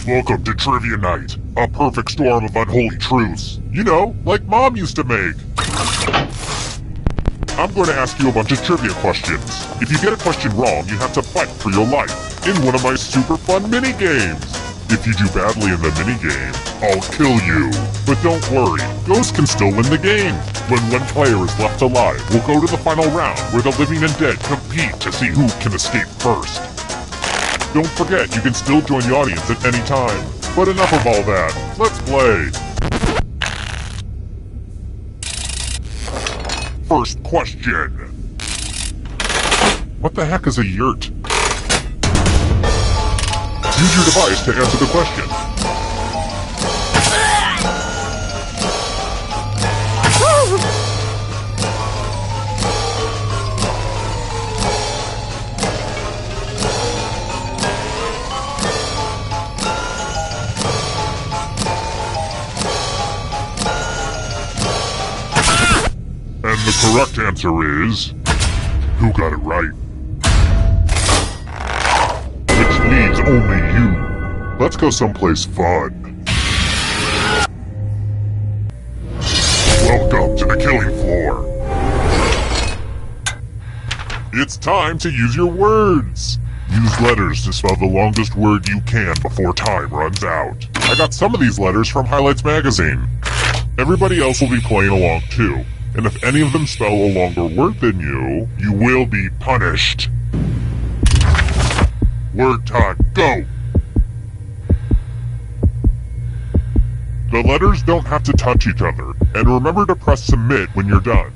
Welcome to Trivia Night, a perfect storm of unholy truths. You know, like Mom used to make. I'm going to ask you a bunch of trivia questions. If you get a question wrong, you have to fight for your life in one of my super fun mini-games. If you do badly in the mini-game, I'll kill you. But don't worry, ghosts can still win the game. When one player is left alive, we'll go to the final round where the living and dead compete to see who can escape first. Don't forget, you can still join the audience at any time. But enough of all that. Let's play! First question. What the heck is a yurt? Use your device to answer the question. And the correct answer is... who got it right? Which leaves only you. Let's go someplace fun. Welcome to the killing floor. It's time to use your words. Use letters to spell the longest word you can before time runs out. I got some of these letters from Highlights magazine. Everybody else will be playing along too. And if any of them spell a longer word than you will be punished. Word time, go! The letters don't have to touch each other, and remember to press submit when you're done.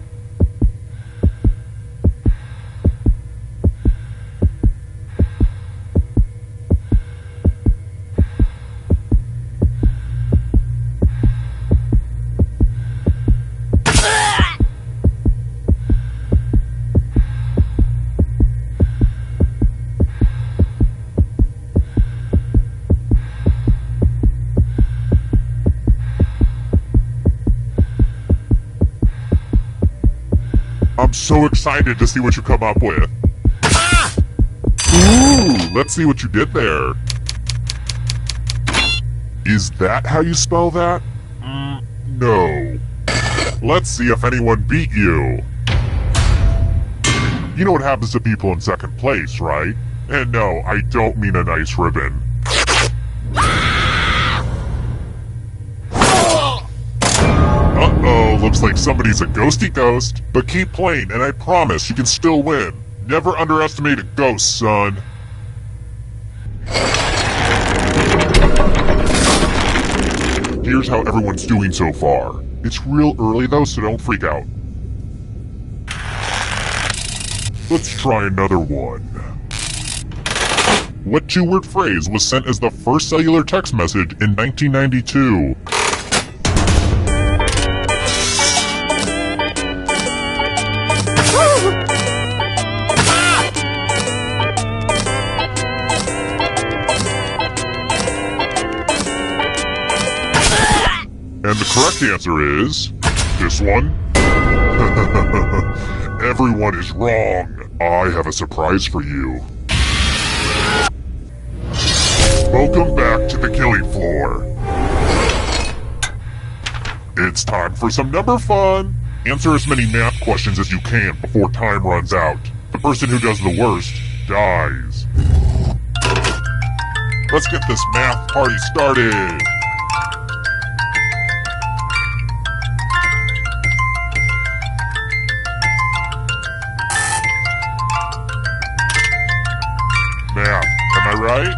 I'm so excited to see what you come up with. Ooh, let's see what you did there. Is that how you spell that? No. Let's see if anyone beat you. You know what happens to people in second place, right? And no, I don't mean a nice ribbon. Uh-oh, looks like somebody's a ghosty ghost. But keep playing, and I promise you can still win. Never underestimate a ghost, son. Here's how everyone's doing so far. It's real early though, so don't freak out. Let's try another one. What two-word phrase was sent as the first cellular text message in 1992? And the correct answer is... this one? Everyone is wrong. I have a surprise for you. Welcome back to the killing floor. It's time for some number fun. Answer as many math questions as you can before time runs out. The person who does the worst dies. Let's get this math party started. Math, am I right?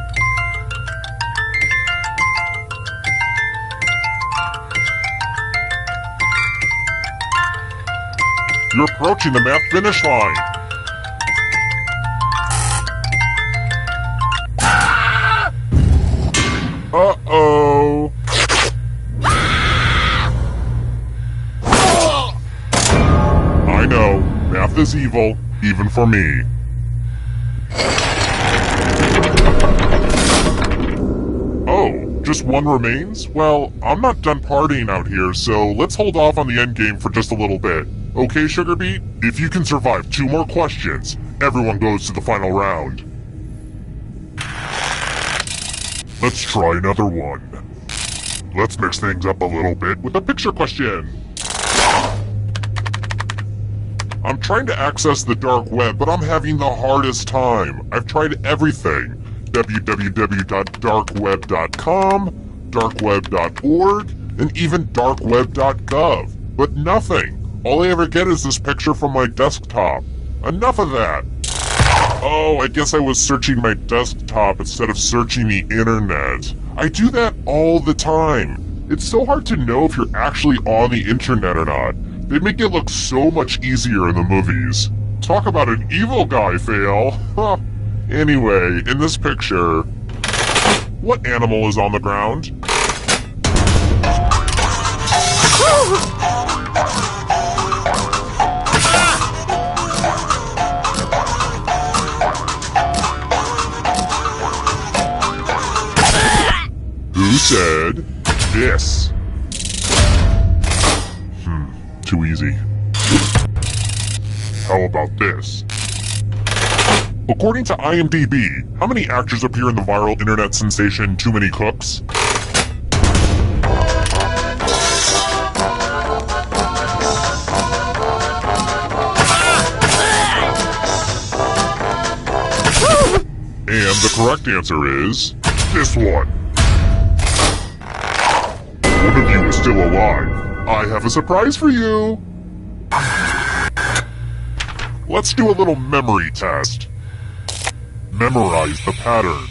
You're approaching the math finish line. Uh-oh. I know, math is evil, even for me. Oh, just one remains? Well, I'm not done partying out here, so let's hold off on the endgame for just a little bit. Okay, Sugar Beet? If you can survive 2 more questions, everyone goes to the final round. Let's try another one. Let's mix things up a little bit with a picture question. I'm trying to access the dark web, but I'm having the hardest time. I've tried everything. www.darkweb.com, darkweb.org, and even darkweb.gov. But nothing. All I ever get is this picture from my desktop. Enough of that. Oh, I guess I was searching my desktop instead of searching the internet. I do that all the time. It's so hard to know if you're actually on the internet or not. They make it look so much easier in the movies. Talk about an evil guy fail. Huh. Anyway, in this picture, what animal is on the ground? Who said this? Too easy. How about this? According to IMDb, how many actors appear in the viral internet sensation Too Many Cooks? And the correct answer is this one. One of you is still alive. I have a surprise for you. Let's do a little memory test. Memorize the pattern.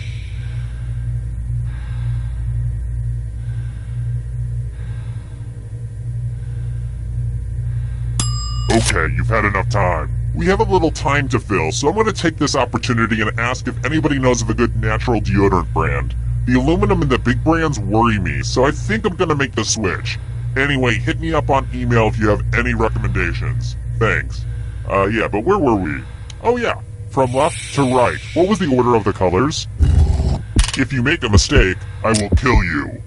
Okay, you've had enough time. We have a little time to fill, so I'm going to take this opportunity and ask if anybody knows of a good natural deodorant brand. The aluminum and the big brands worry me, so I think I'm going to make the switch. Anyway, hit me up on email if you have any recommendations. Thanks. Yeah, but where were we? Oh yeah, from left to right. What was the order of the colors? If you make a mistake, I will kill you.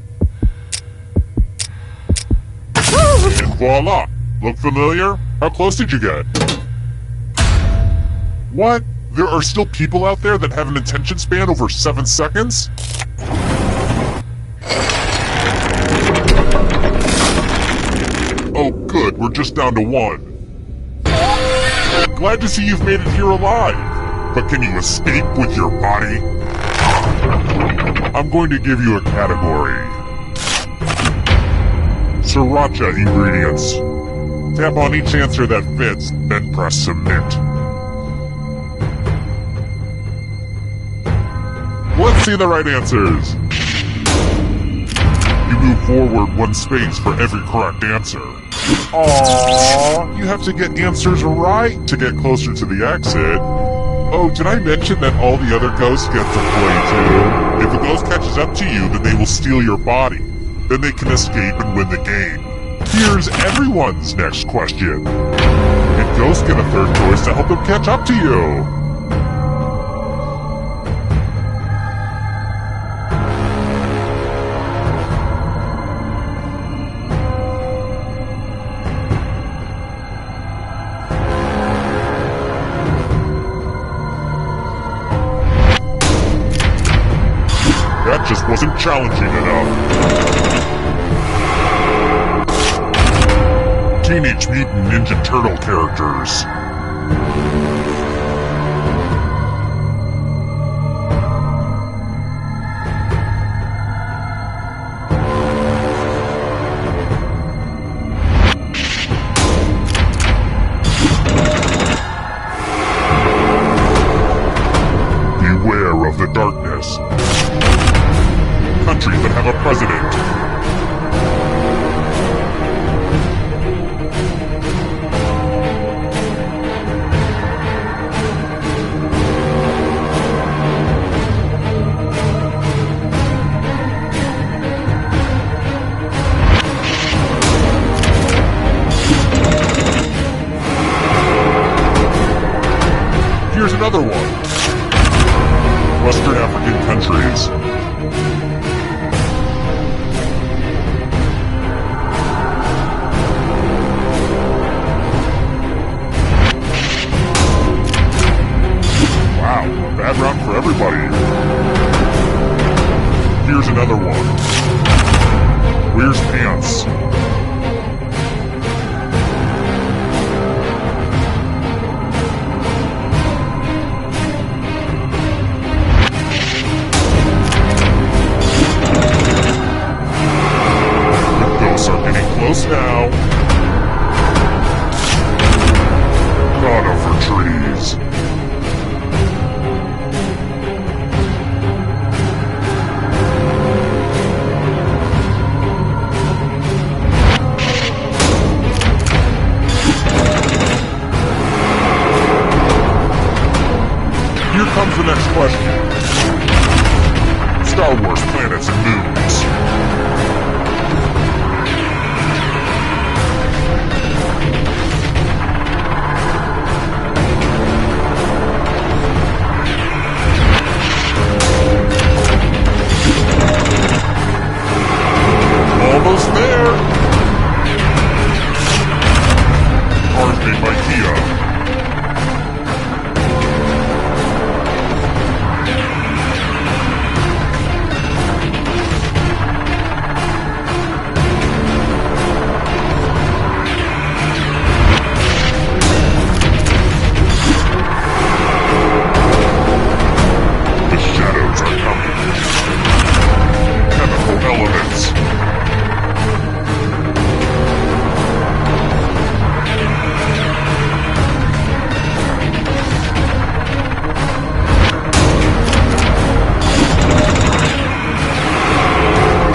And voila! Look familiar? How close did you get? What? There are still people out there that have an attention span over 7 seconds? Oh good, we're just down to 1. Glad to see you've made it here alive. But can you escape with your body? I'm going to give you a category. Sriracha ingredients. Tap on each answer that fits, then press submit. Let's see the right answers. You move forward 1 space for every correct answer. Aww, you have to get answers right to get closer to the exit. Oh, did I mention that all the other ghosts get to play too? If a ghost catches up to you, then they will steal your body. Then they can escape and win the game. Here's everyone's next question. And ghosts get a third choice to help them catch up to you. That just wasn't challenging enough. Teenage Mutant Ninja Turtle characters. Beware of the darkness. Countries that have a president. Here's another one. Western African countries. Where's pants? Those are getting close now. Conifer trees. Here comes the next question. Star Wars planets and moons. Almost there. Cars made by Kia.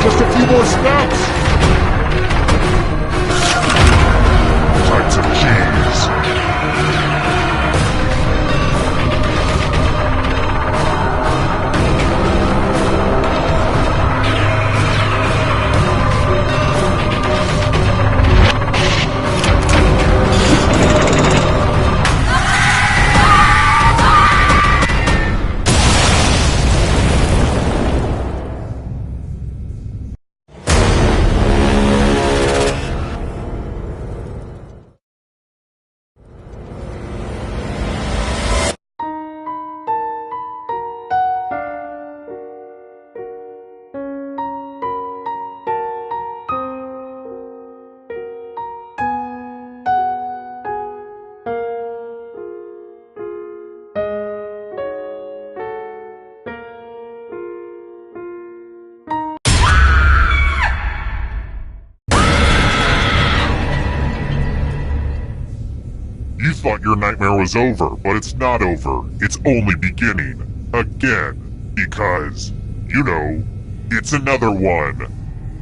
Just a few more steps. Types of keys. You thought your nightmare was over, but it's not over. It's only beginning. Again. Because, you know, it's another one.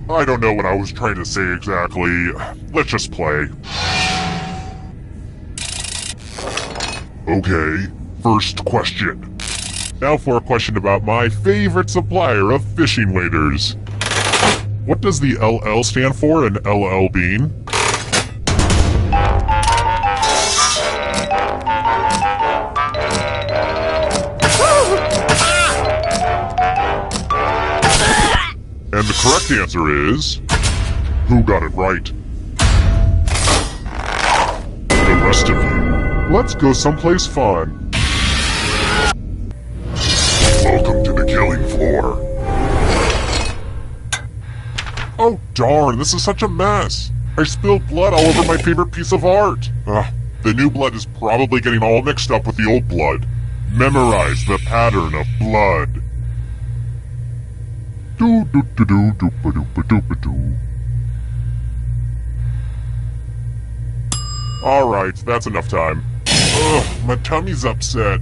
I don't know what I was trying to say exactly. Let's just play. Okay, first question. Now for a question about my favorite supplier of fishing waders. What does the LL stand for in LL Bean? And the correct answer is... Who got it right? The rest of you. Let's go someplace fun. Welcome to the killing floor. Oh darn, this is such a mess. I spilled blood all over my favorite piece of art. The new blood is probably getting all mixed up with the old blood. Memorize the pattern of blood. Alright, that's enough time. Ugh, my tummy's upset.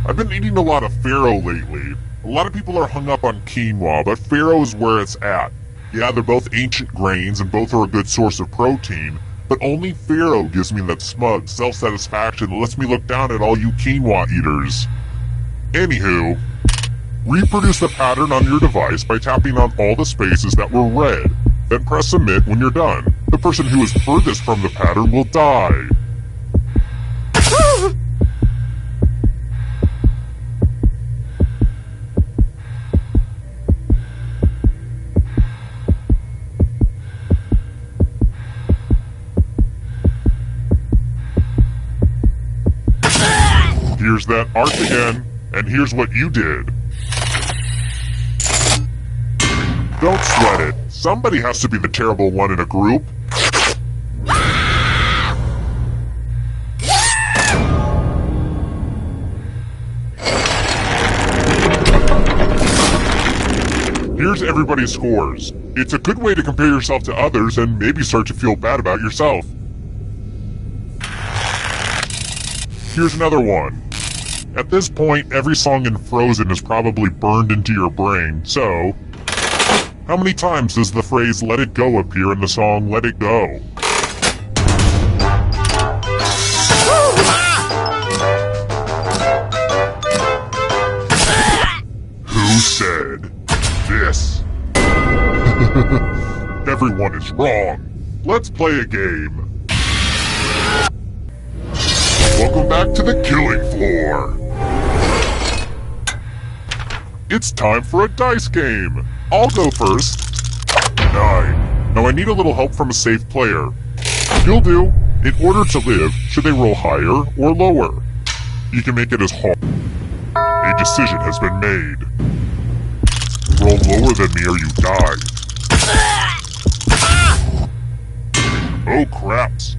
I've been eating a lot of farro lately. A lot of people are hung up on quinoa, but farro is where it's at. Yeah, they're both ancient grains and both are a good source of protein, but only farro gives me that smug self-satisfaction that lets me look down at all you quinoa eaters. Anywho, reproduce the pattern on your device by tapping on all the spaces that were red. Then press submit when you're done. The person who is furthest from the pattern will die. Here's that art again, and here's what you did. Don't sweat it. Somebody has to be the terrible one in a group. Here's everybody's scores. It's a good way to compare yourself to others and maybe start to feel bad about yourself. Here's another one. At this point, every song in Frozen is probably burned into your brain, so... how many times does the phrase "let it go" appear in the song "Let It Go"? Who said this? Everyone is wrong. Let's play a game. Welcome back to the killing floor. It's time for a dice game. I'll go first. 9. Now I need a little help from a safe player. You'll do. In order to live, should they roll higher or lower? You can make it as hard. A decision has been made. Roll lower than me or you die. Oh craps.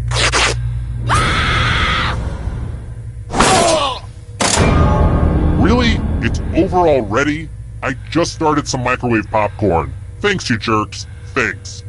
Really? It's over already? I just started some microwave popcorn. Thanks, you jerks. Thanks.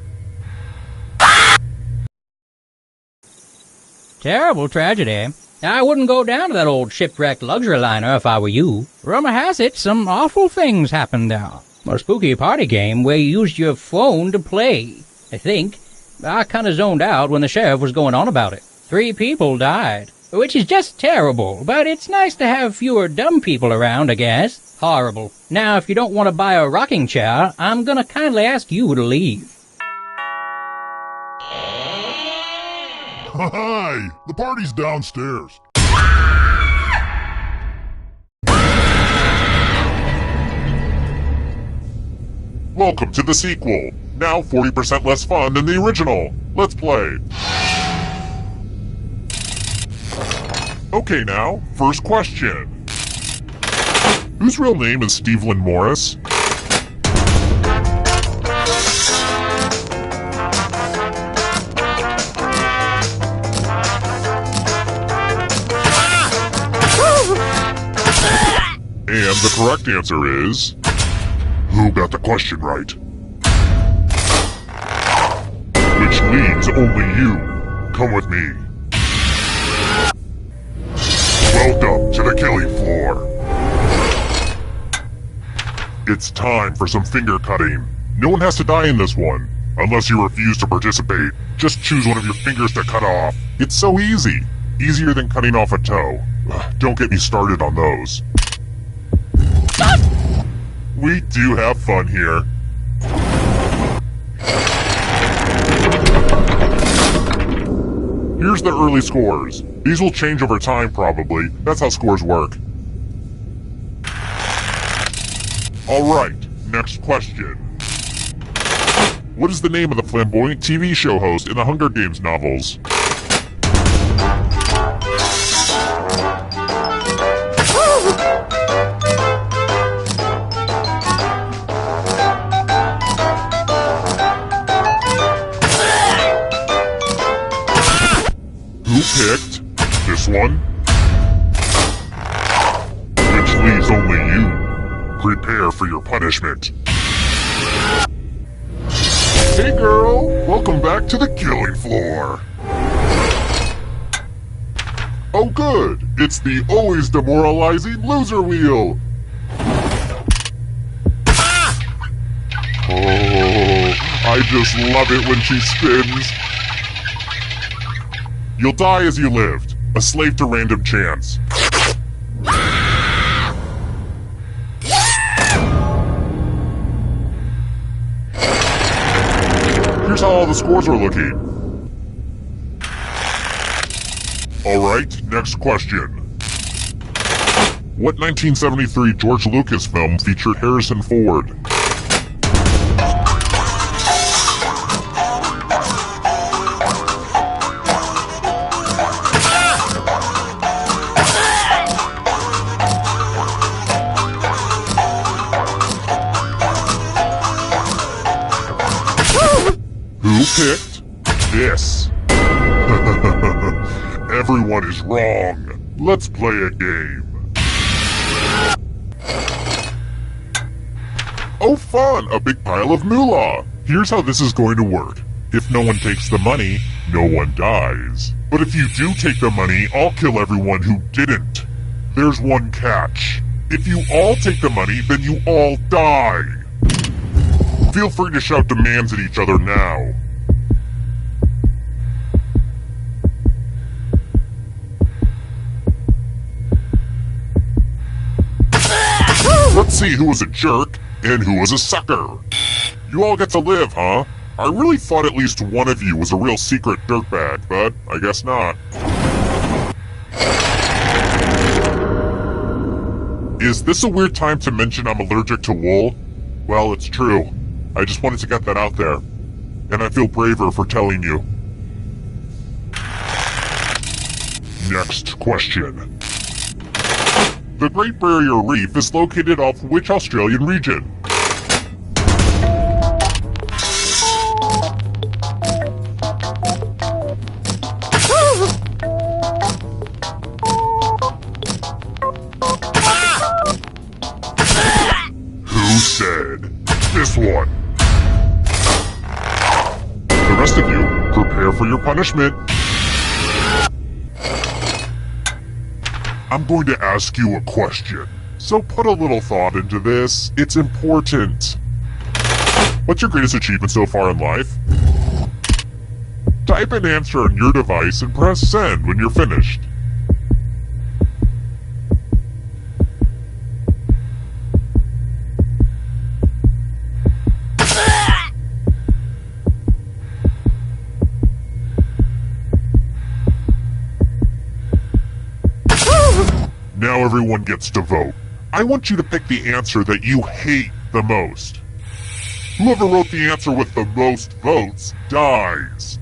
Terrible tragedy. I wouldn't go down to that old shipwrecked luxury liner if I were you. Rumor has it some awful things happened there. A spooky party game where you used your phone to play. I think. I kinda zoned out when the sheriff was going on about it. 3 people died. Which is just terrible, but it's nice to have fewer dumb people around, I guess. Horrible. Now, if you don't want to buy a rocking chair, I'm gonna kindly ask you to leave. Hi! The party's downstairs. Welcome to the sequel. Now 40% less fun than the original. Let's play. Okay now, first question. Whose real name is Stevelyn Morris? And the correct answer is... who got the question right? Which leads only you. Come with me. Welcome to the killing floor. It's time for some finger cutting. No one has to die in this one. Unless you refuse to participate, just choose one of your fingers to cut off. It's so easy. Easier than cutting off a toe. Don't get me started on those. We do have fun here. Here's the early scores. These will change over time, probably. That's how scores work. Alright, next question. What is the name of the flamboyant TV show host in the Hunger Games novels? Who picked this one? Which leaves only you. Prepare for your punishment. Hey girl, welcome back to the killing floor. Oh good, it's the always demoralizing loser wheel. Oh, I just love it when she spins. You'll die as you lived, a slave to random chance. Here's how all the scores are looking. Alright, next question. What 1973 George Lucas film featured Harrison Ford? Who picked this? Everyone is wrong. Let's play a game. Oh fun! A big pile of moolah! Here's how this is going to work. If no one takes the money, no one dies. But if you do take the money, I'll kill everyone who didn't. There's one catch. If you all take the money, then you all die. Feel free to shout demands at each other now. Let's see who was a jerk and who was a sucker. You all get to live, huh? I really thought at least one of you was a real secret dirtbag, but I guess not. Is this a weird time to mention I'm allergic to wool? Well, it's true. I just wanted to get that out there. And I feel braver for telling you. Next question. The Great Barrier Reef is located off which Australian region? Who said this one? The rest of you, prepare for your punishment. I'm going to ask you a question, so put a little thought into this. It's important. What's your greatest achievement so far in life? Type an answer on your device and press send when you're finished. Now everyone gets to vote. I want you to pick the answer that you hate the most. Whoever wrote the answer with the most votes dies.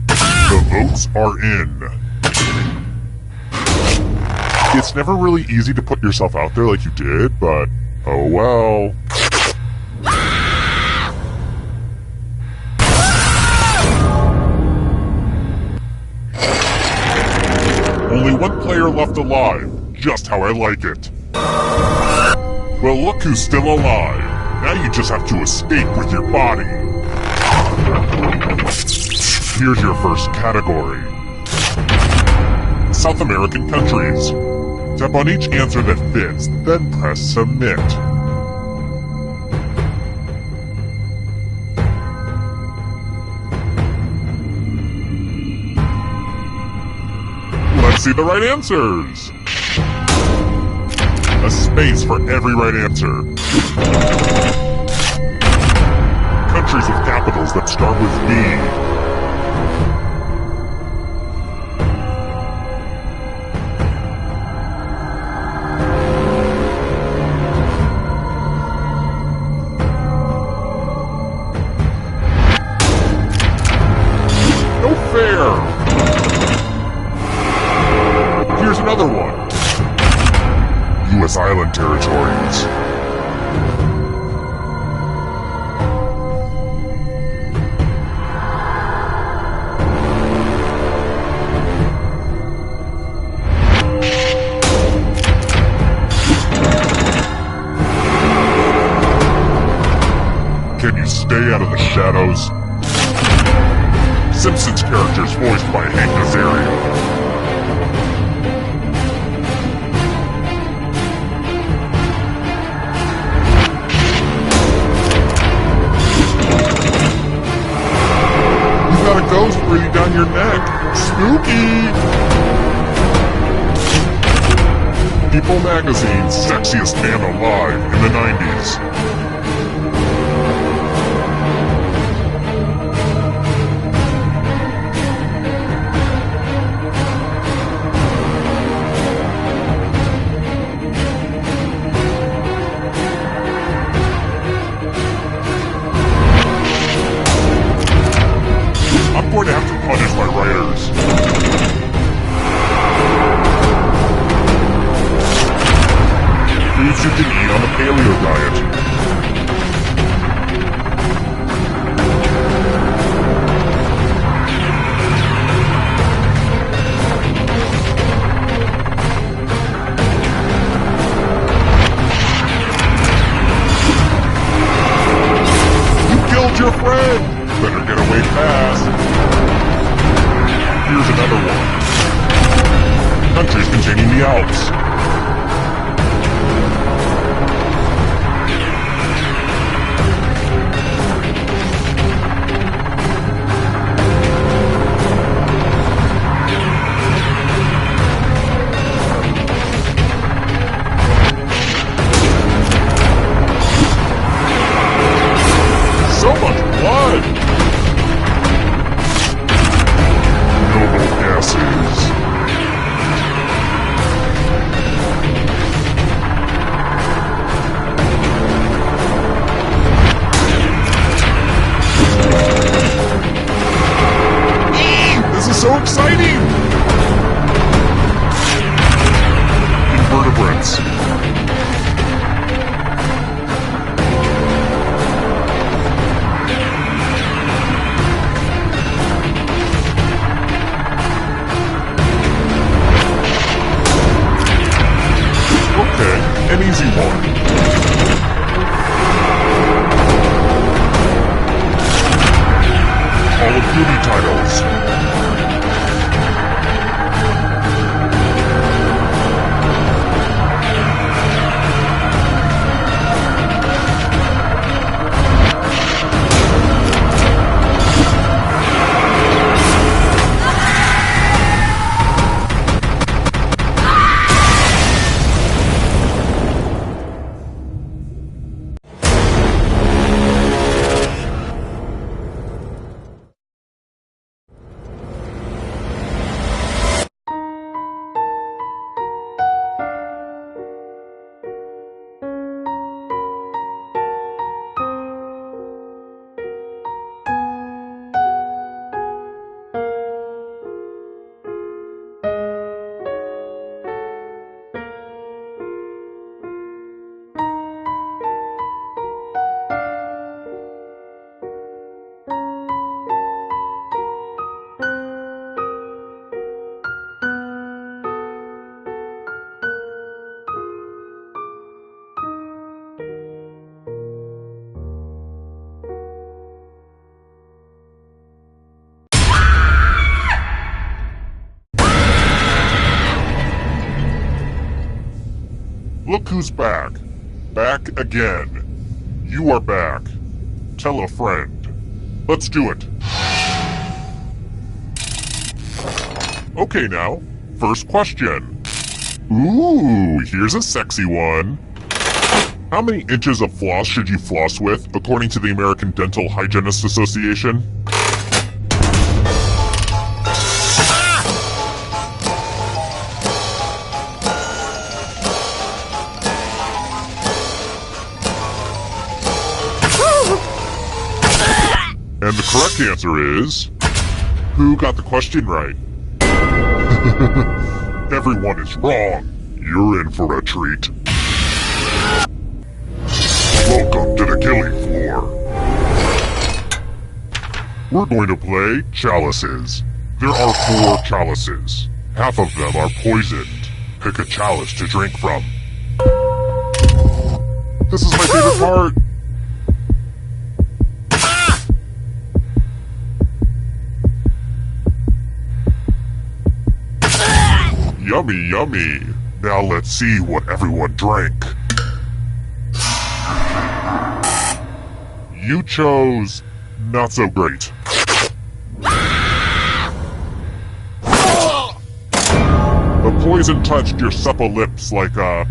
The votes are in. It's never really easy to put yourself out there like you did, but oh well. Only one player left alive, just how I like it. Well, look who's still alive. Now you just have to escape with your body. Here's your first category. South American countries. Tap on each answer that fits, then press submit. Let's see the right answers. A space for every right answer. Countries with capitals that start with B. No fair! Here's another one. U.S. island territories. Can you stay out of the shadows? Simpsons characters voiced by Hank Azaria. Got a ghost breathing down your neck. Spooky! People Magazine's sexiest man alive in the 90s. I'm going to have to punish my writers. Foods you can eat on the paleo diet. get away fast. Here's another one. Countries containing the Alps. So much blood! Noble gases. This is so exciting! Invertebrates. Okay, an easy one. Call of Duty titles. Look who's back. Back again. You are back. Tell a friend. Let's do it. Okay now, first question. Ooh, here's a sexy one. How many inches of floss should you floss with, according to the American Dental Hygienists Association? And the correct answer is... Who got the question right? Everyone is wrong. You're in for a treat. Welcome to the killing floor. We're going to play chalices. There are 4 chalices. Half of them are poisoned. Pick a chalice to drink from. This is my favorite part. Yummy, yummy. Now let's see what everyone drank. You chose not so great. The poison touched your supple lips like I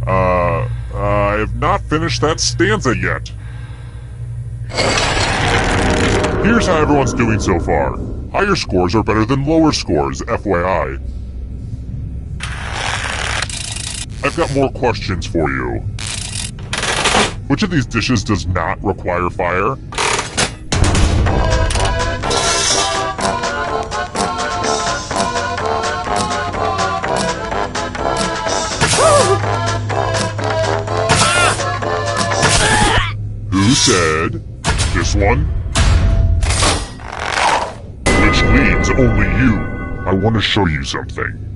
have not finished that stanza yet. Here's how everyone's doing so far. Higher scores are better than lower scores, FYI. I've got more questions for you. Which of these dishes does not require fire? Who said this one? Which leaves only you. I want to show you something.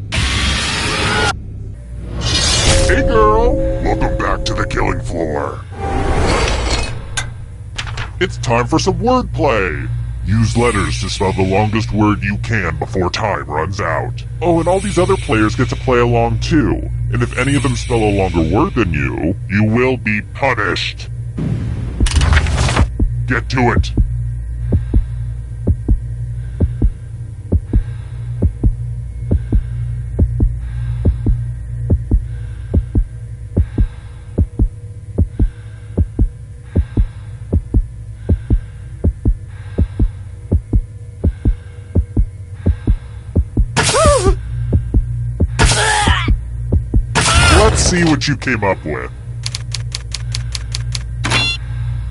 Hey girl! Welcome back to the killing floor. It's time for some wordplay. Use letters to spell the longest word you can before time runs out. Oh, and all these other players get to play along too. And if any of them spell a longer word than you, you will be punished. Get to it. Let's see what you came up with.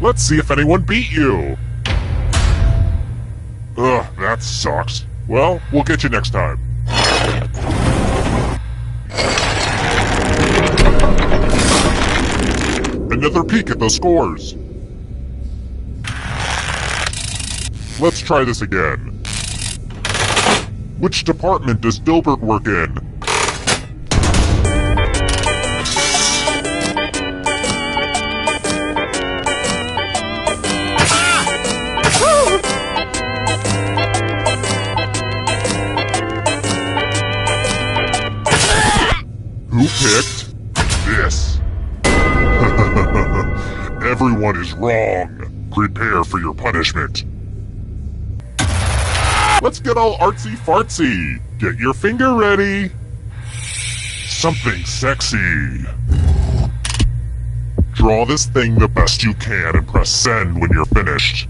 Let's see if anyone beat you. Ugh, that sucks. Well, we'll get you next time. Another peek at the scores. Let's try this again. Which department does Dilbert work in? Who picked this? Everyone is wrong. Prepare for your punishment. Let's get all artsy-fartsy. Get your finger ready. Something sexy. Draw this thing the best you can and press send when you're finished.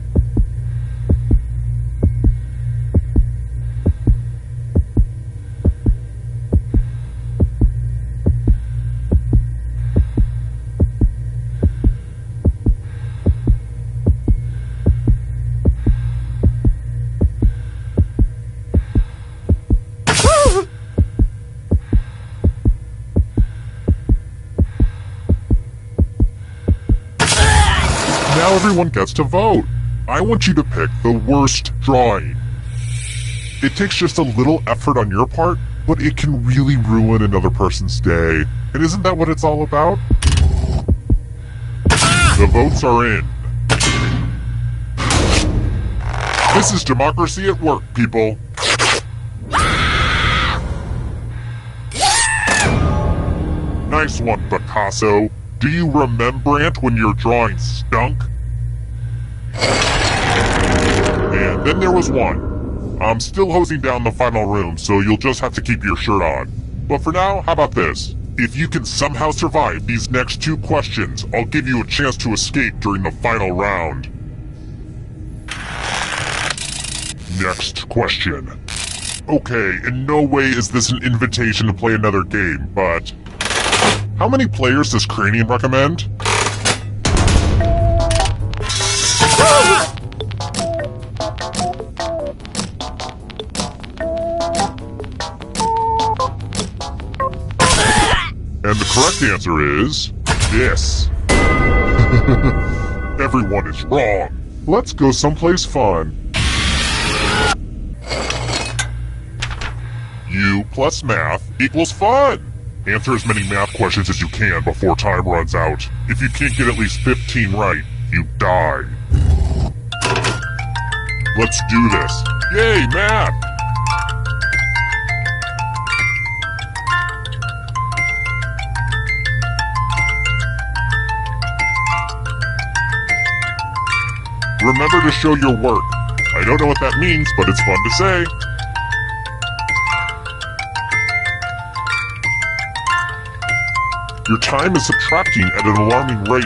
Now everyone gets to vote. I want you to pick the worst drawing. It takes just a little effort on your part, but it can really ruin another person's day. And isn't that what it's all about? The votes are in. This is democracy at work, people. Nice one, Picasso. Do you remember when your drawing stunk? And then there was one. I'm still hosing down the final room, so you'll just have to keep your shirt on. But for now, how about this? If you can somehow survive these next 2 questions, I'll give you a chance to escape during the final round. Next question. Okay, in no way is this an invitation to play another game, but how many players does Cranium recommend? And the correct answer is this. Everyone is wrong. Let's go someplace fun. U plus math equals fun. Answer as many math questions as you can before time runs out. If you can't get at least 15 right, you die. Let's do this. Yay, math! Remember to show your work. I don't know what that means, but it's fun to say. Your time is subtracting at an alarming rate.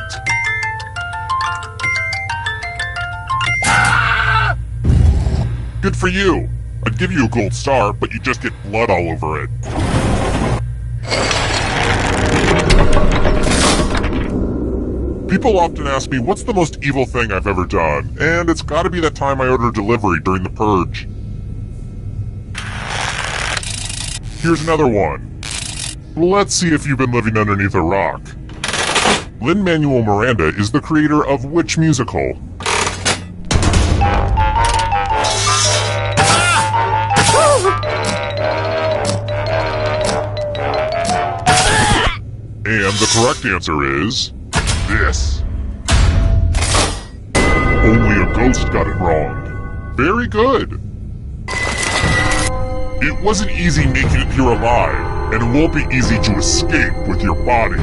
Good for you. I'd give you a gold star, but you just get blood all over it. People often ask me what's the most evil thing I've ever done, and it's gotta be that time I ordered delivery during the purge. Here's another one. Let's see if you've been living underneath a rock. Lin-Manuel Miranda is the creator of which musical? And the correct answer is this. Only a ghost got it wrong. Very good. It wasn't easy making it here alive, and it won't be easy to escape with your body.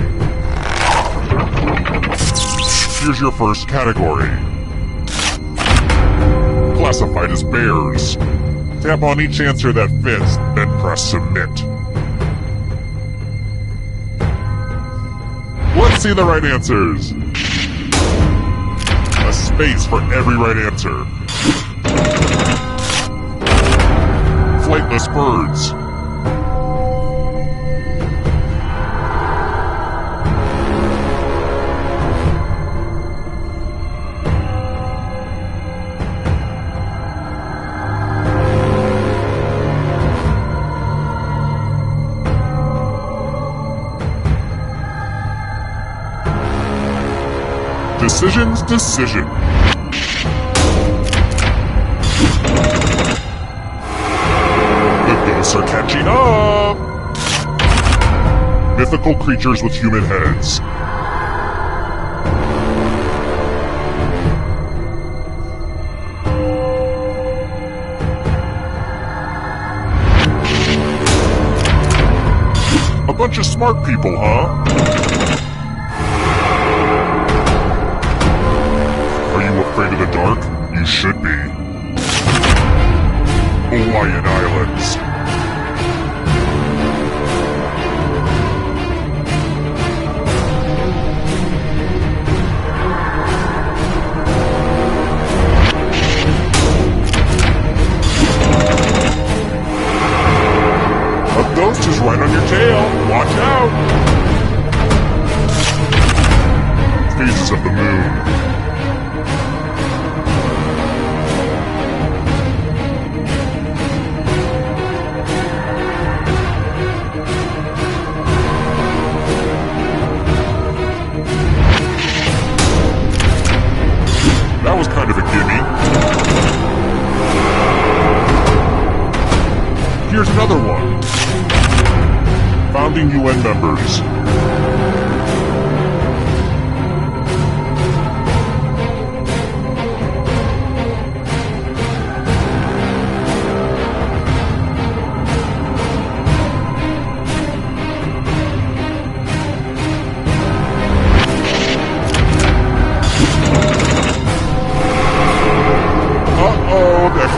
Here's your first category. Classified as bears. Tap on each answer that fits, then press submit. Let's see the right answers. A space for every right answer. Flightless birds. Decision. The ghosts are catching up! Mythical creatures with human heads. A bunch of smart people, huh? Afraid of the dark? You should be. Hawaiian Islands. A ghost is right on your tail. Watch out! Phases of the moon. That was kind of a gimme. Here's another one. Founding UN members.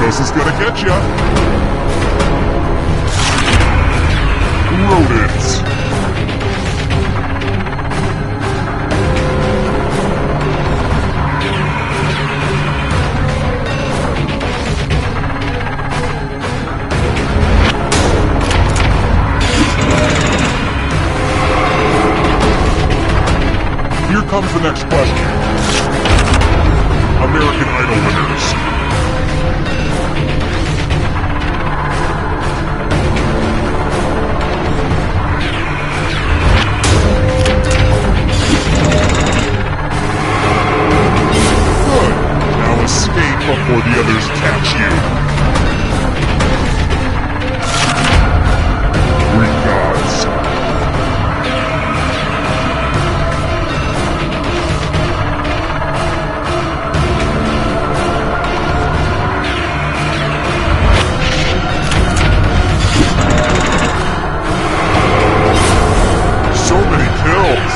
This is gonna get ya. Rodents. Here comes the next question. American Idol winners. Before the others catch you. Greek gods. So many kills.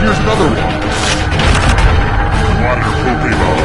Here's another one. Water Pokemon.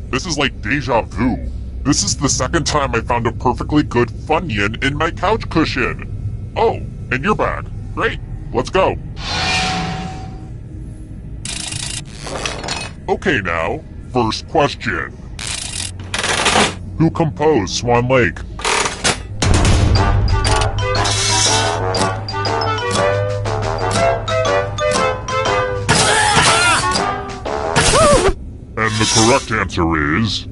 This is like deja vu. This is the second time I found a perfectly good Funyun in my couch cushion. Oh, and you're back. Great, let's go. Okay now, first question. Who composed Swan Lake? And the correct answer is...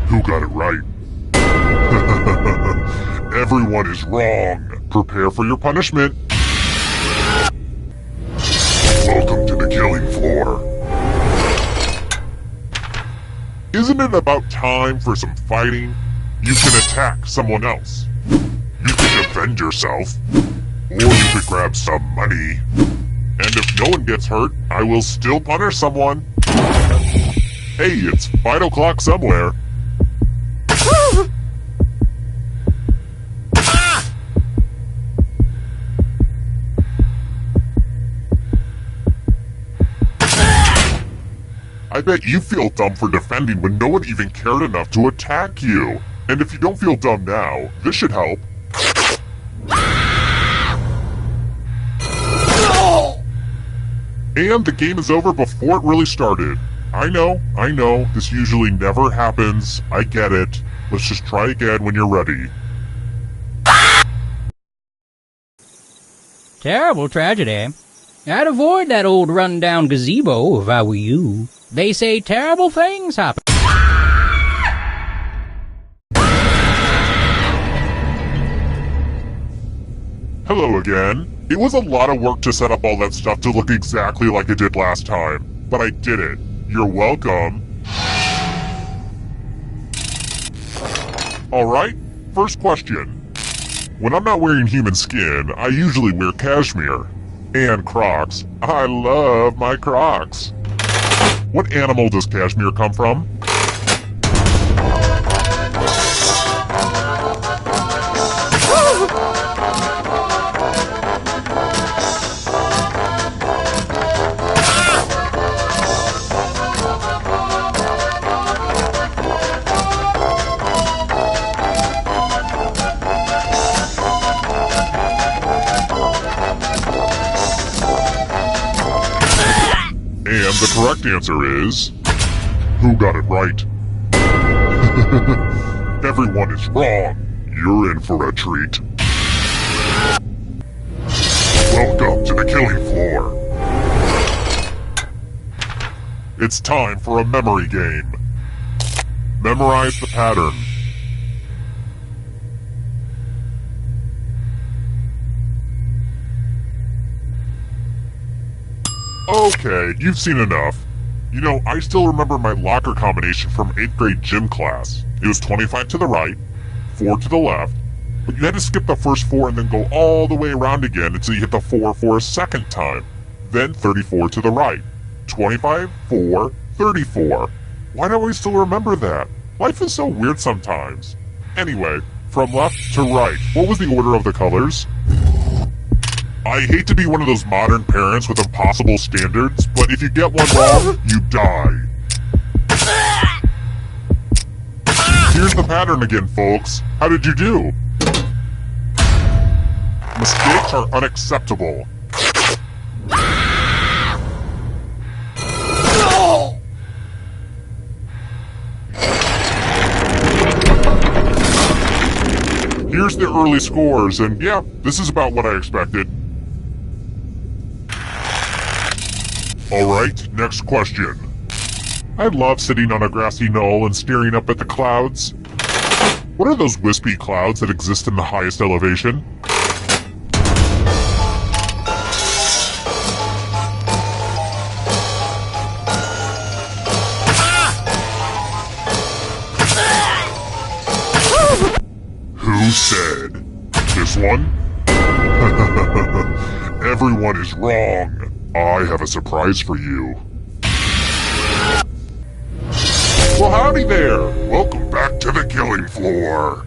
Who got it right? Everyone is wrong. Prepare for your punishment. Welcome to the killing floor. Isn't it about time for some fighting? You can attack someone else. You can defend yourself. Or you could grab some money. And if no one gets hurt, I will still punish someone. Hey, it's 5 o'clock somewhere. I bet you feel dumb for defending when no one even cared enough to attack you. And if you don't feel dumb now, this should help. And the game is over before it really started. I know, this usually never happens. I get it. Let's just try again when you're ready. Terrible tragedy. I'd avoid that old run-down gazebo if I were you. They say terrible things happen. Hello again. It was a lot of work to set up all that stuff to look exactly like it did last time, but I did it. You're welcome. Alright, first question. When I'm not wearing human skin, I usually wear cashmere. And Crocs. I love my Crocs. What animal does cashmere come from? And the correct answer is... Who got it right? Everyone is wrong. You're in for a treat. Welcome to the killing floor. It's time for a memory game. Memorize the pattern. Okay, you've seen enough. You know, I still remember my locker combination from 8th grade gym class. It was 25 to the right, 4 to the left, but you had to skip the first 4 and then go all the way around again until you hit the 4 for a second time. Then 34 to the right. 25, 4, 34. Why don't we still remember that? Life is so weird sometimes. Anyway, from left to right, what was the order of the colors? I hate to be one of those modern parents with impossible standards, but if you get one wrong, you die. Here's the pattern again, folks. How did you do? Mistakes are unacceptable. Here's the early scores, and yeah, this is about what I expected. Alright, next question. I love sitting on a grassy knoll and staring up at the clouds. What are those wispy clouds that exist in the highest elevation? Who said? This one? Everyone is wrong. I have a surprise for you. Well, howdy there! Welcome back to the killing floor.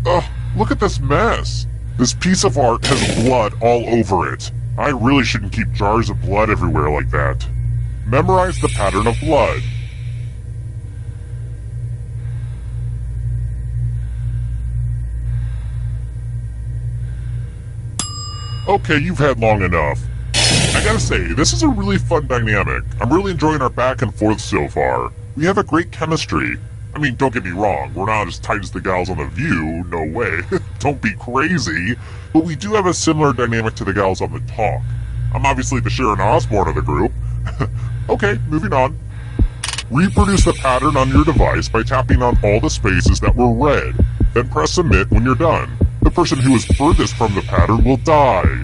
Ugh, look at this mess. This piece of art has blood all over it. I really shouldn't keep jars of blood everywhere like that. Memorize the pattern of blood. Okay, you've had long enough. I gotta say, this is a really fun dynamic. I'm really enjoying our back and forth so far. We have a great chemistry. I mean, don't get me wrong, we're not as tight as the gals on The View, no way. Don't be crazy. But we do have a similar dynamic to the gals on The Talk. I'm obviously the Sharon Osbourne of the group. Okay, moving on. Reproduce the pattern on your device by tapping on all the spaces that were red. Then press submit when you're done. The person who is furthest from the pattern will die.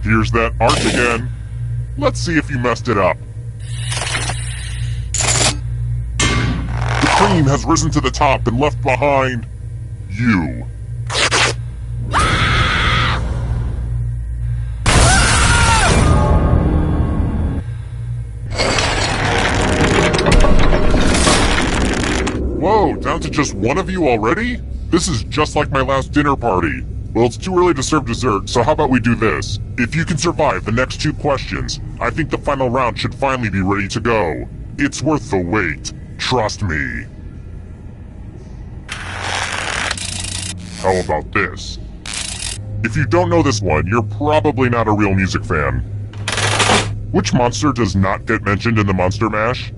Here's that art again. Let's see if you messed it up. The cream has risen to the top and left behind you. Whoa, down to just one of you already? This is just like my last dinner party. Well, it's too early to serve dessert, so how about we do this? If you can survive the next 2 questions, I think the final round should finally be ready to go. It's worth the wait. Trust me. How about this? If you don't know this one, you're probably not a real music fan. Which monster does not get mentioned in the Monster Mash?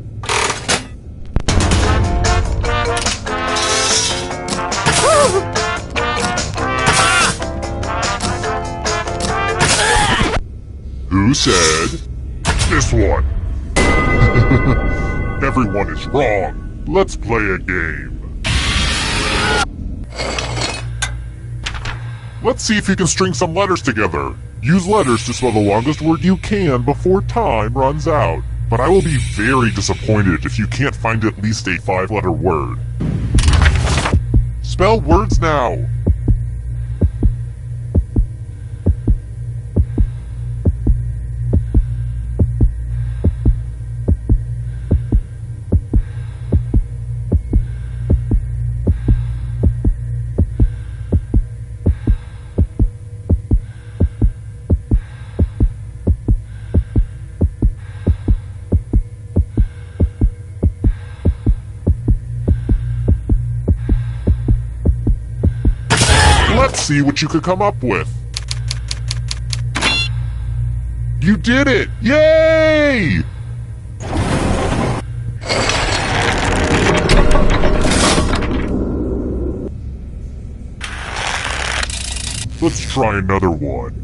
Who said this one? Everyone is wrong. Let's play a game. Let's see if you can string some letters together. Use letters to spell the longest word you can before time runs out. But I will be very disappointed if you can't find at least a 5-letter word. Spell words now. Let's see what you could come up with. You did it! Yay! Let's try another one.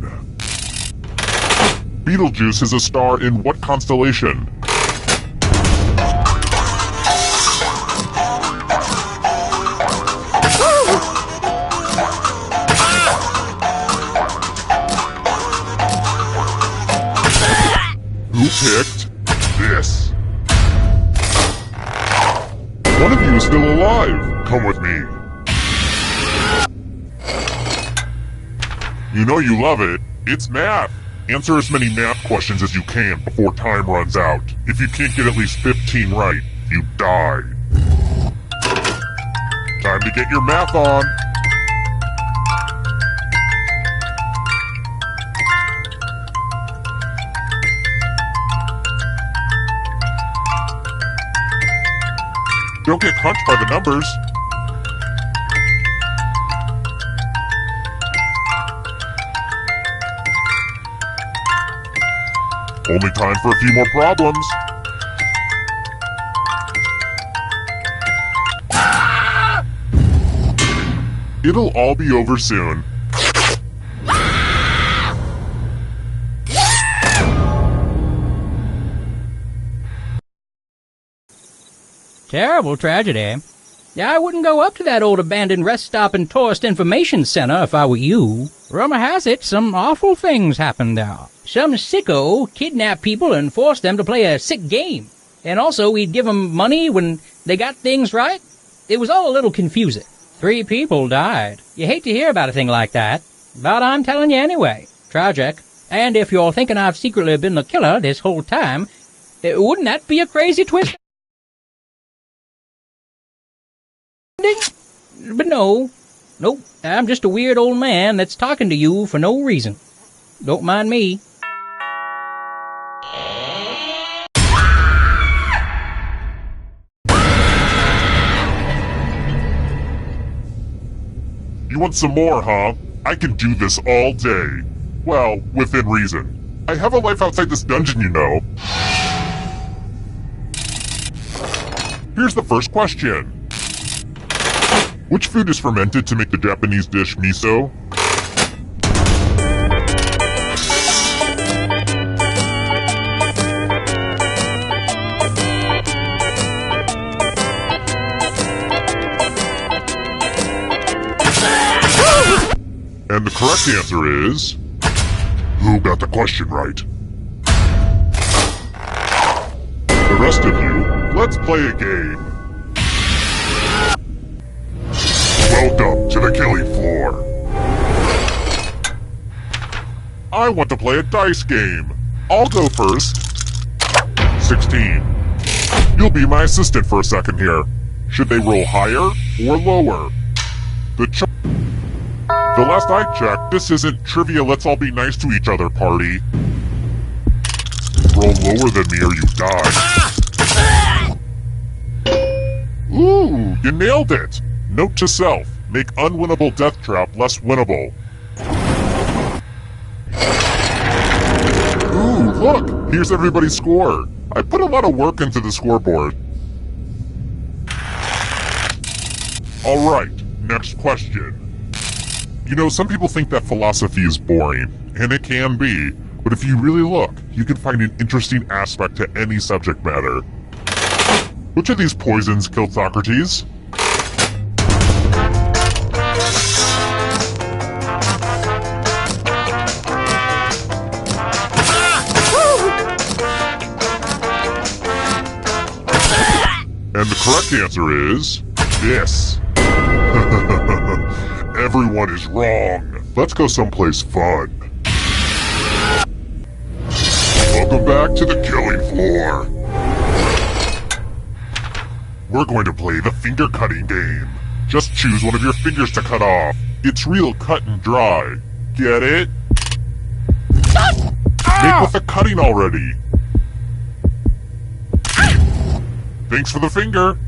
Betelgeuse is a star in what constellation? Who picked this? One of you is still alive. Come with me. You know you love it. It's math. Answer as many math questions as you can before time runs out. If you can't get at least 15 right, you die. Time to get your math on. Don't get crunched by the numbers. Only time for a few more problems. It'll all be over soon. Terrible tragedy. I wouldn't go up to that old abandoned rest stop and tourist information center if I were you. Rumor has it some awful things happened there. Some sicko kidnapped people and forced them to play a sick game. And also we'd give them money when they got things right. It was all a little confusing. 3 people died. You hate to hear about a thing like that, but I'm telling you anyway. Tragic. And if you're thinking I've secretly been the killer this whole time, Wouldn't that be a crazy twist? But no. Nope, I'm just a weird old man that's talking to you for no reason. Don't mind me. You want some more, huh? I can do this all day. Well, within reason. I have a life outside this dungeon, you know. Here's the first question. Which food is fermented to make the Japanese dish miso? And the correct answer is... Who got the question right? The rest of you, let's play a game. Welcome to the killing floor. I want to play a dice game. I'll go first. 16. You'll be my assistant for a second here. Should they roll higher or lower? The last I checked, this isn't Trivia Let's All Be Nice to Each Other party. Roll lower than me or you die. Ooh, you nailed it! Note to self, make unwinnable death trap less winnable. Ooh, look! Here's everybody's score. I put a lot of work into the scoreboard. Alright, next question. You know, some people think that philosophy is boring, and it can be, but if you really look, you can find an interesting aspect to any subject matter. Which of these poisons killed Socrates? And the correct answer is... this. Everyone is wrong. Let's go someplace fun. Welcome back to the killing floor. We're going to play the finger cutting game. Just choose one of your fingers to cut off. It's real cut and dry. Get it? Make with the cutting already. Thanks for the finger.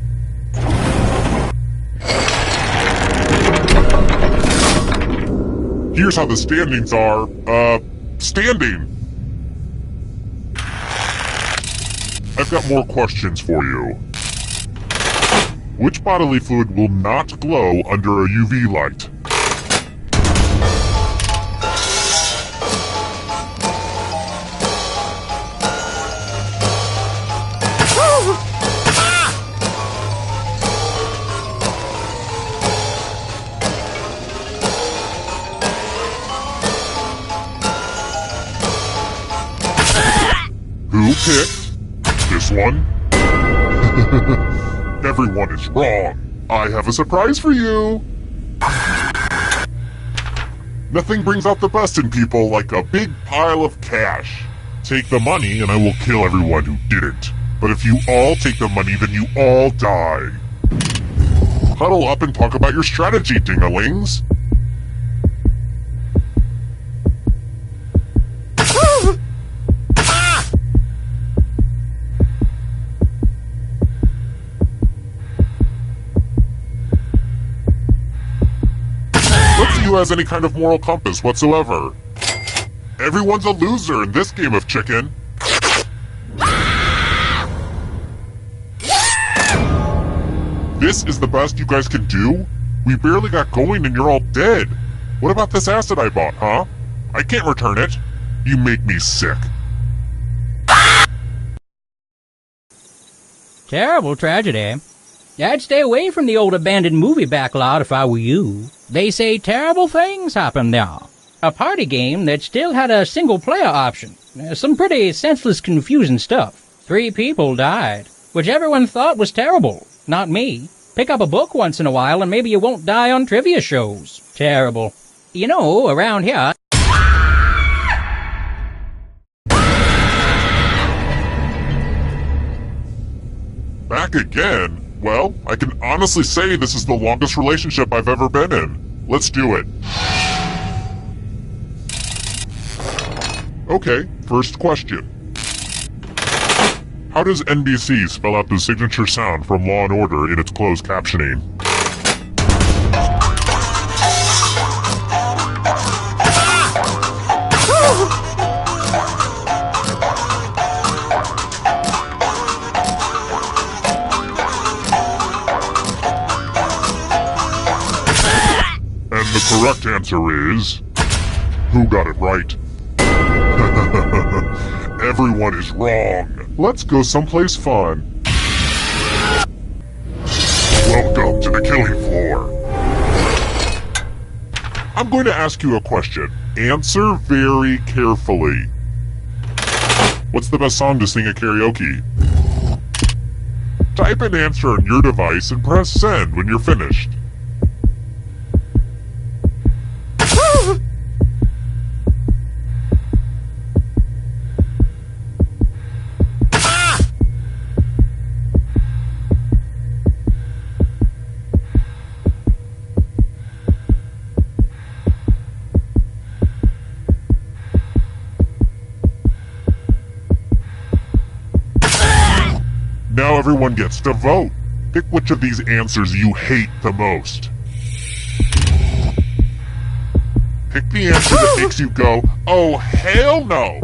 Here's how the standings are. Standing. I've got more questions for you. Which bodily fluid will not glow under a UV light? Who picked this one? Everyone is wrong. I have a surprise for you. Nothing brings out the best in people like a big pile of cash. Take the money and I will kill everyone who didn't. But if you all take the money, then you all die. Huddle up and talk about your strategy, ding-a-lings. Let's see who has any kind of moral compass whatsoever. Everyone's a loser in this game of chicken. This is the best you guys can do? We barely got going and you're all dead. What about this acid I bought, huh? I can't return it. You make me sick. Terrible tragedy. I'd stay away from the old abandoned movie backlot if I were you. They say terrible things happen there. A party game that still had a single-player option. Some pretty senseless, confusing stuff. 3 people died, which everyone thought was terrible. Not me. Pick up a book once in a while and maybe you won't die on trivia shows. Terrible. You know, around here... Back again? Well, I can honestly say this is the longest relationship I've ever been in. Let's do it. Okay, first question. How does NBC spell out the signature sound from Law & Order in its closed captioning? And the correct answer is... Who got it right? Everyone is wrong. Let's go someplace fun. Welcome to the killing floor. I'm going to ask you a question. Answer very carefully. What's the best song to sing at karaoke? Type an answer on your device and press send when you're finished. Now everyone gets to vote. Pick which of these answers you hate the most. Pick the answer that makes you go, oh hell no!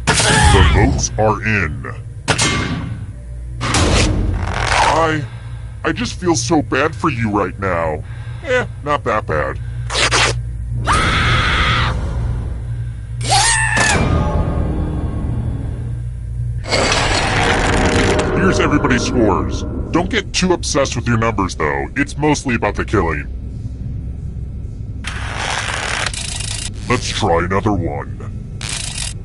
The votes are in. I just feel so bad for you right now. Not that bad. Here's everybody's scores. Don't get too obsessed with your numbers, though. It's mostly about the killing. Let's try another one.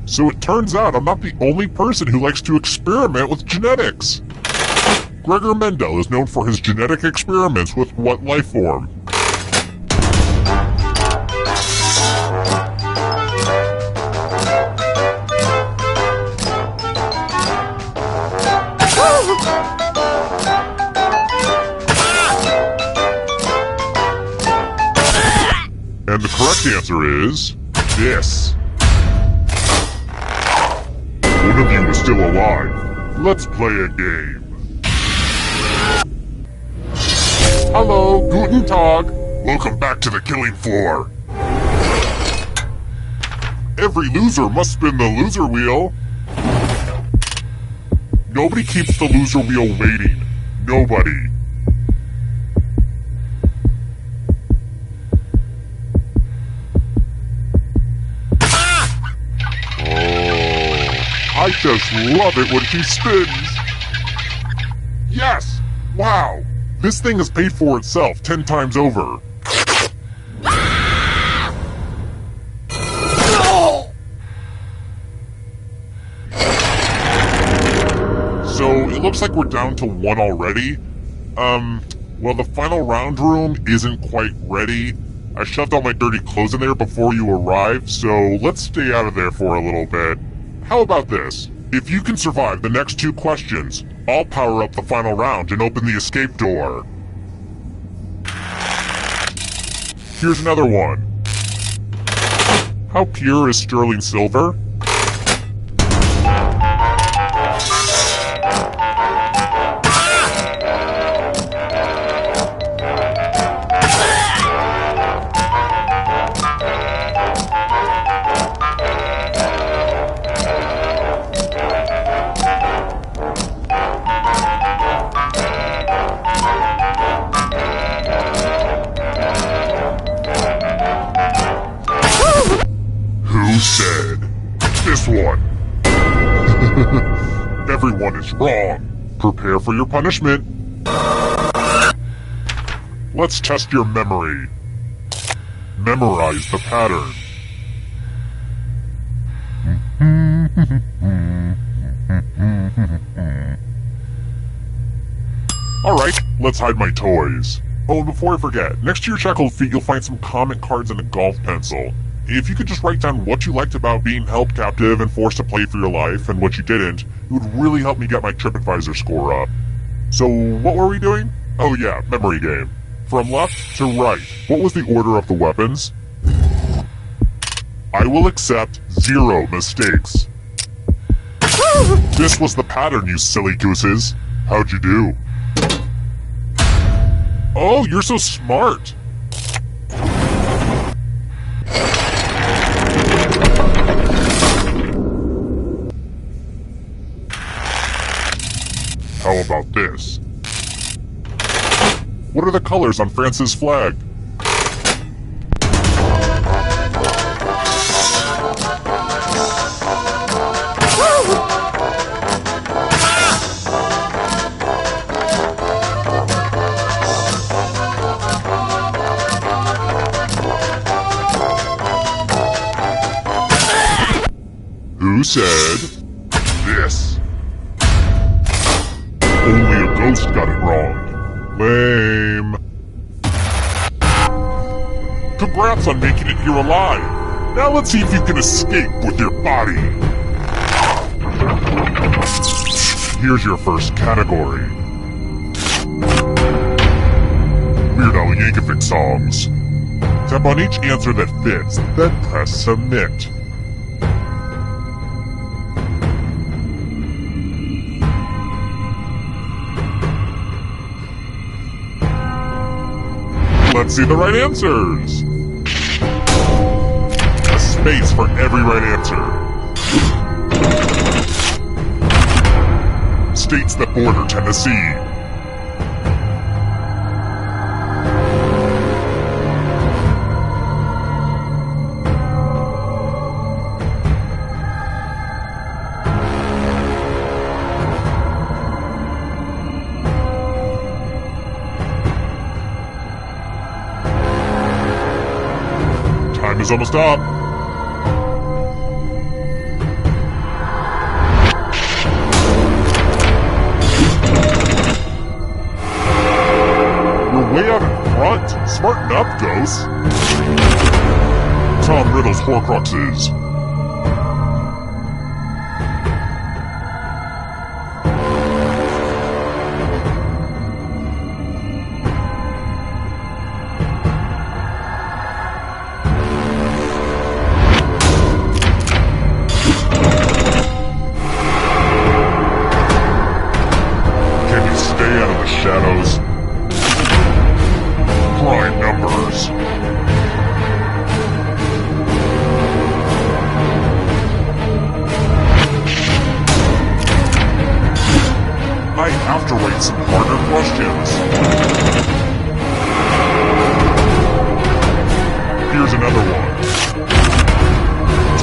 So it turns out I'm not the only person who likes to experiment with genetics. Gregor Mendel is known for his genetic experiments with what life form? And the correct answer is... this. One of you is still alive. Let's play a game. Hello, guten Tag. Welcome back to the killing floor. Every loser must spin the loser wheel. Nobody keeps the loser wheel waiting. Nobody. I just love it when she spins! Yes! Wow! This thing has paid for itself 10 times over. So, it looks like we're down to 1 already. Well, the final round room isn't quite ready. I shoved all my dirty clothes in there before you arrived, so let's stay out of there for a little bit. How about this? If you can survive the next 2 questions, I'll power up the final round and open the escape door. Here's another one. How pure is sterling silver? Who said? This one. Everyone is wrong. Prepare for your punishment. Let's test your memory. Memorize the pattern. Alright, let's hide my toys. Oh, and before I forget, next to your shackled feet you'll find some comment cards and a golf pencil. if you could just write down what you liked about being held captive and forced to play for your life, and what you didn't, it would really help me get my TripAdvisor score up. So, what were we doing? Oh yeah, memory game. From left to right, what was the order of the weapons? I will accept 0 mistakes. This was the pattern, you silly gooses. How'd you do? Oh, you're so smart. How about this? What are the colors on France's flag? Who said this? Only a ghost got it wrong. Lame. Congrats on making it here alive. Now let's see if you can escape with your body. Here's your first category. Weird Al Yankovic songs. Tap on each answer that fits, then press submit. Let's see the right answers. A space for every right answer. States that border Tennessee. Time is almost up. You're way out in front. Smarten up, Ghost. Tom Riddle's Horcruxes. Shadows. Prime numbers. I have to write some harder questions. Here's another one.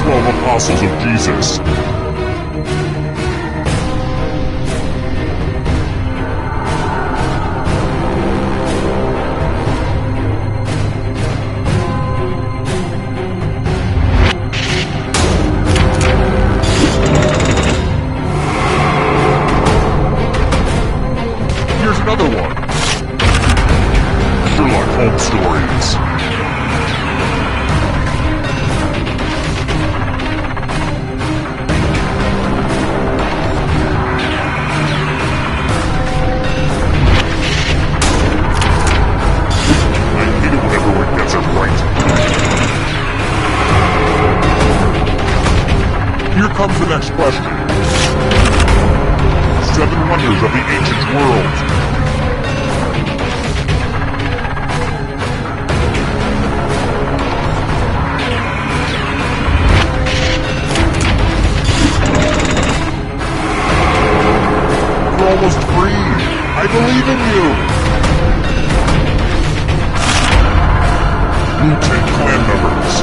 12 Apostles of Jesus. Here's another one. Sherlock Holmes stories. I hate it when everyone gets it right. Here comes the next question. 7 wonders of the ancient world. You're almost free. I believe in you. Wu-Tang Clan members.